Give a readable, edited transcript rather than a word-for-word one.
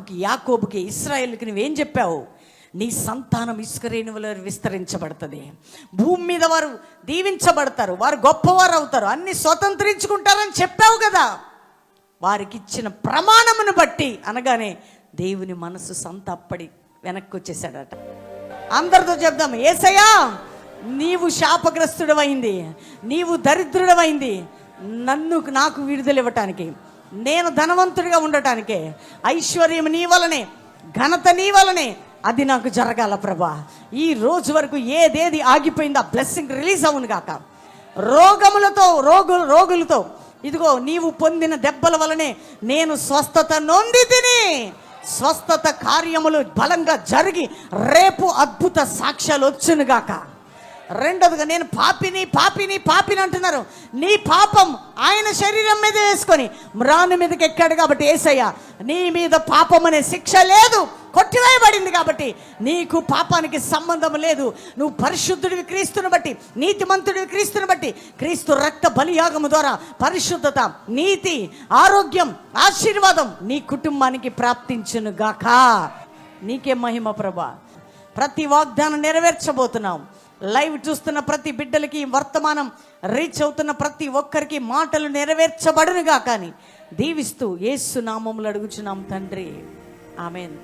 అబ్రహాముకి, యాకోబుకి, ఇశ్రాయేలుకి నువ్వేం చెప్పావు? నీ సంతానం ఇసుకరేణువులో విస్తరించబడుతుంది, భూమి మీద వారు దీవించబడతారు, వారు గొప్పవారు అవుతారు, అన్ని స్వతంత్రించుకుంటారని చెప్పావు కదా. వారికి ఇచ్చిన ప్రమాణమును బట్టి అనగానే దేవుని మనసు సంతప్పడి వెనక్కి వచ్చేసాడట. అందరితో చెప్దాం, యేసయ్యా నీవు శాపగ్రస్తుడమైంది, నీవు దరిద్రుడమైంది, నాకు విడుదల ఇవ్వటానికి, నేను ధనవంతుడిగా ఉండటానికే, ఐశ్వర్యం నీ వలనే, ఘనత నీ వలనే, అది నాకు జరగాల ప్రభా. ఈ రోజు వరకు ఏదేది ఆగిపోయిందో ఆ బ్లెస్సింగ్ రిలీజ్ అవును గాక. రోగులతో ఇదిగో నీవు పొందిన దెబ్బల వలనే నేను స్వస్థత నొంది తిని, స్వస్థత కార్యములు బలంగా జరిగి రేపు అద్భుత సాక్ష్యాలు వచ్చును గాక. రెండవదిగా, నేను పాపిని అంటున్నారు. నీ పాపం ఆయన శరీరం మీద వేసుకొని మ్రాను మీదకి ఎక్కాడు కాబట్టి యేసయ్య నీ మీద పాపం అనే శిక్ష లేదు, కొట్టివేయబడింది కాబట్టి నీకు పాపానికి సంబంధం లేదు. నువ్వు పరిశుద్ధుడివి క్రీస్తుని బట్టి, నీతిమంతుడివి క్రీస్తుని బట్టి, క్రీస్తు రక్త బలియాగము ద్వారా పరిశుద్ధత, నీతి, ఆరోగ్యం, ఆశీర్వాదం నీ కుటుంబానికి ప్రాప్తించును గాక. నీకే మహిమ ప్రభా. ప్రతి వాగ్దానం నెరవేర్చబోతున్నాం. లైవ్ చూస్తున్న ప్రతి బిడ్డలకి, వర్తమానం రీచ్ అవుతున్న ప్రతి ఒక్కరికి మాటలు నెరవేర్చబడునుగా కానీ దీవిస్తూ యేసు నామములో అడుగుచున్నాం తండ్రి, ఆమేన్.